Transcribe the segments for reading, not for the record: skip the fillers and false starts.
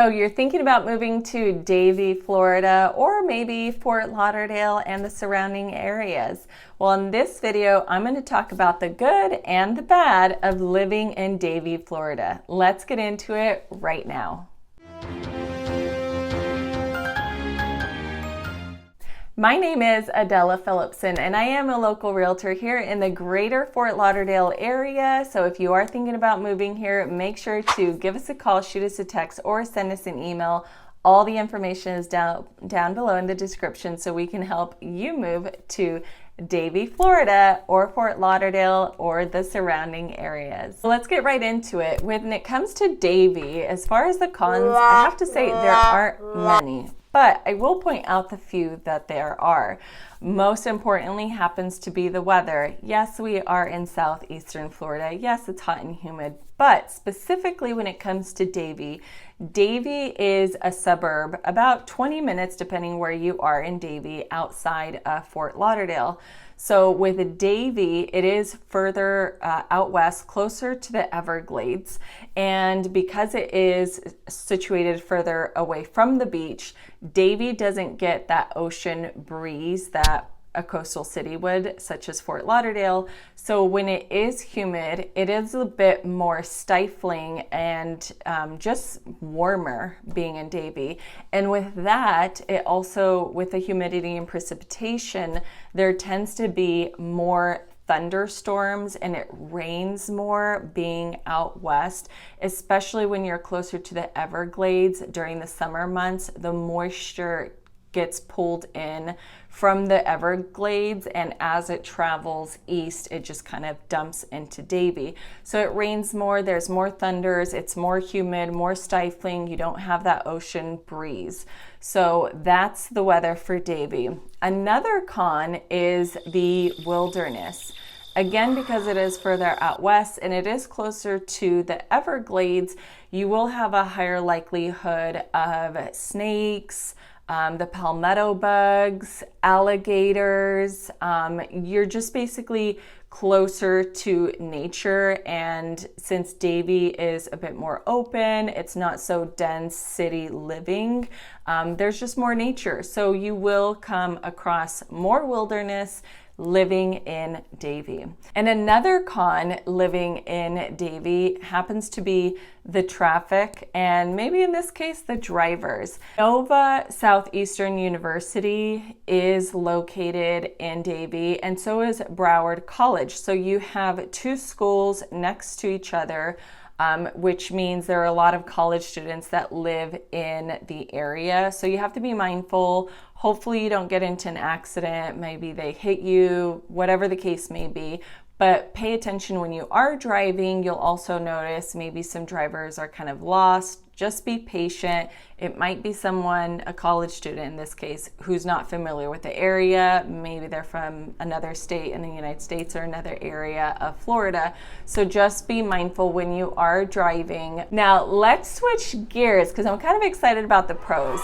Oh, you're thinking about moving to Davie, Florida, or maybe Fort Lauderdale and the surrounding areas. Well, in this video, I'm going to talk about the good and the bad of living in Davie, Florida. Let's get into it right now. My name is Adela Philipson, and I am a local realtor here in the greater Fort Lauderdale area. So if you are thinking about moving here, make sure to give us a call, shoot us a text, or send us an email. All the information is down below in the description so we can help you move to Davie, Florida, or Fort Lauderdale, or the surrounding areas. So let's get right into it. When it comes to Davie, as far as the cons, I have to say there aren't many. But I will point out the few that there are. Most importantly happens to be the weather. Yes, we are in southeastern Florida. Yes, it's hot and humid. But specifically when it comes to Davie, Davie is a suburb about 20 minutes, depending where you are in Davie, outside of Fort Lauderdale. So with Davie, it is further out west, closer to the Everglades. And because it is situated further away from the beach, Davie doesn't get that ocean breeze that a coastal city would, such as Fort Lauderdale. So when it is humid, it is a bit more stifling and just warmer being in Davie. And with that, it also, with the humidity and precipitation, there tends to be more thunderstorms and it rains more being out west, especially when you're closer to the Everglades during the summer months. The moisture gets pulled in from the Everglades, and as it travels east, it just kind of dumps into Davie. So it rains more, there's more thunders, it's more humid, more stifling, you don't have that ocean breeze. So that's the weather for Davie. Another con is the wilderness. Again, because it is further out west and it is closer to the Everglades, you will have a higher likelihood of snakes, the palmetto bugs, alligators. You're just basically closer to nature, and since Davie is a bit more open, it's not so dense city living, there's just more nature. So you will come across more wilderness living in Davie. And another con living in Davie happens to be the traffic, and maybe in this case, the drivers. Nova Southeastern University is located in Davie, and so is Broward College. So you have two schools next to each other, which means there are a lot of college students that live in the area. So you have to be mindful. Hopefully you don't get into an accident. Maybe they hit you, whatever the case may be. But pay attention when you are driving. You'll also notice maybe some drivers are kind of lost. Just be patient. It might be someone, a college student in this case, who's not familiar with the area. Maybe they're from another state in the United States or another area of Florida. So just be mindful when you are driving. Now let's switch gears because I'm kind of excited about the pros.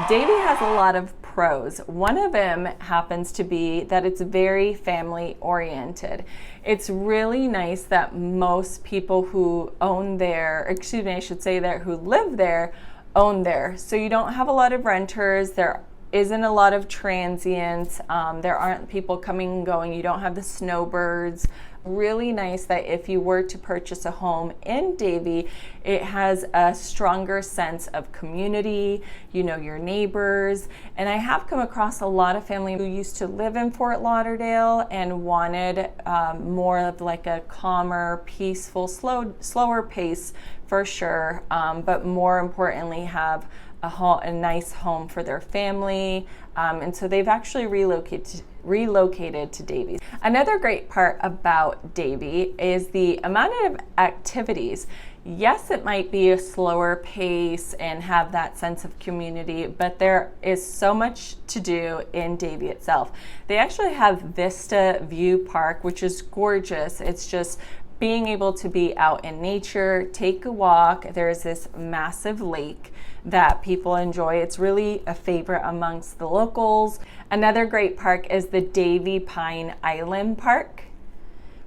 Davie has a lot of pros. One of them happens to be that it's very family oriented. It's really nice that most people who own there, excuse me, I should say there, who live there, own there. So you don't have a lot of renters. There isn't a lot of transients. There aren't people coming and going. You don't have the snowbirds. Really nice that if you were to purchase a home in Davie, it has a stronger sense of community. You know your neighbors. And I have come across a lot of family who used to live in Fort Lauderdale and wanted more of like a calmer, peaceful, slower pace for sure, but more importantly have a nice home for their family, and so they've actually relocated to Davie. Another great part about Davie is the amount of activities. Yes, it might be a slower pace and have that sense of community, but there is so much to do in Davie itself. They actually have Vista View Park, which is gorgeous. It's just being able to be out in nature, take a walk. There's this massive lake that people enjoy. It's really a favorite amongst the locals. Another great park is the Davie Pine Island Park,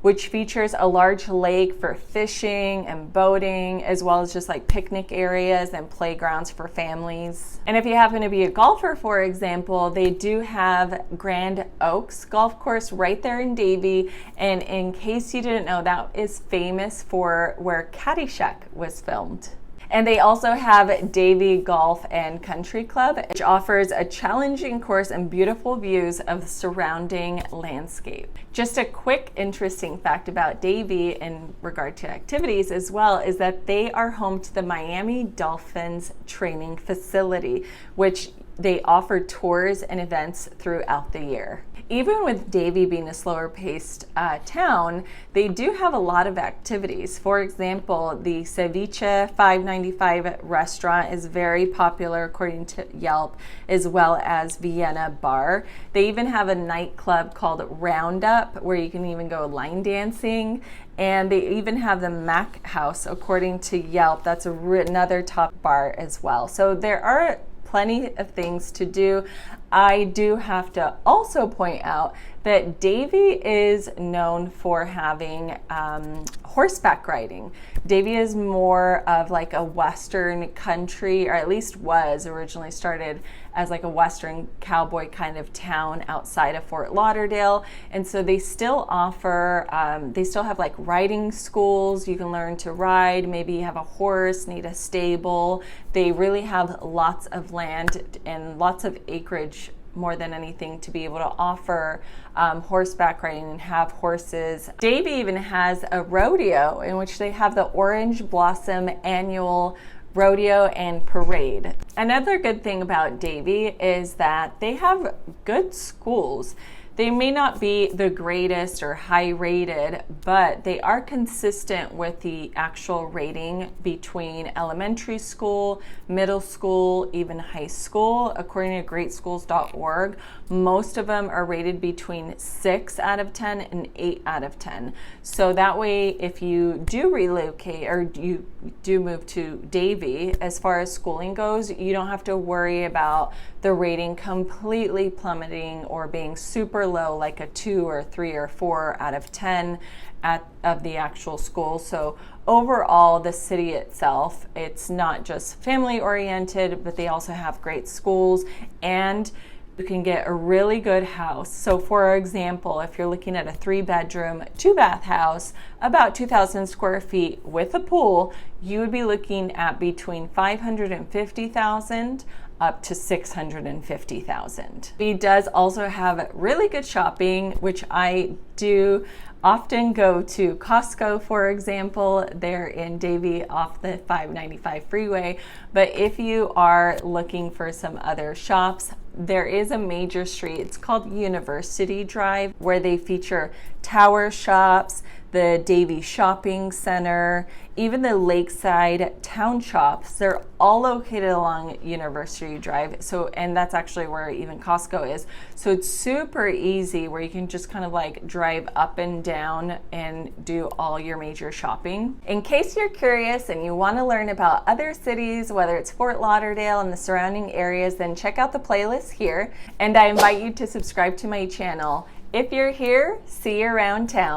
which features a large lake for fishing and boating, as well as just like picnic areas and playgrounds for families. And if you happen to be a golfer, for example, they do have Grand Oaks Golf Course right there in Davie. And in case you didn't know, that is famous for where Caddyshack was filmed. And they also have Davie Golf and Country Club, which offers a challenging course and beautiful views of the surrounding landscape. Just a quick interesting fact about Davie in regard to activities as well is that they are home to the Miami Dolphins training facility, which they offer tours and events throughout the year. Even with Davie being a slower paced town, they do have a lot of activities. For example, the Ceviche 595 restaurant is very popular according to Yelp, as well as Vienna Bar. They even have a nightclub called Roundup where you can even go line dancing. And they even have the Mac House according to Yelp. That's another top bar as well. So there are plenty of things to do. I do have to also point out that Davie is known for having horseback riding. Davie is more of like a Western country, or at least was originally started as like a Western cowboy kind of town outside of Fort Lauderdale. And so they still offer, they still have like riding schools. You can learn to ride. Maybe you have a horse, need a stable. They really have lots of land and lots of acreage, more than anything, to be able to offer horseback riding and have horses. Davie even has a rodeo in which they have the Orange Blossom annual rodeo and parade. Another good thing about Davie is that they have good schools. They may not be the greatest or high rated, but they are consistent with the actual rating between elementary school, middle school, even high school. According to greatschools.org, most of them are rated between 6 out of 10 and 8 out of 10. So that way, if you do relocate or you do move to Davie, as far as schooling goes, you don't have to worry about the rating completely plummeting or being super low, like a 2 or 3 or 4 out of 10 of the actual school. So overall, the city itself, it's not just family oriented, but they also have great schools, and you can get a really good house. So for example, if you're looking at a 3-bedroom, 2-bath house, about 2,000 square feet with a pool, you would be looking at between $550,000 up to $650,000. He does also have really good shopping, which I do often go to Costco, for example. They're in Davie off the 595 freeway. But if you are looking for some other shops, there is a major street, it's called University Drive, where they feature tower shops, the Davie Shopping Center, even the Lakeside Town Shops. They're all located along University Drive. So, and that's actually where even Costco is. So it's super easy where you can just kind of like drive up and down and do all your major shopping. In case you're curious and you want to learn about other cities, whether it's Fort Lauderdale and the surrounding areas, then check out the playlist here. And I invite you to subscribe to my channel. If you're here, see you around town.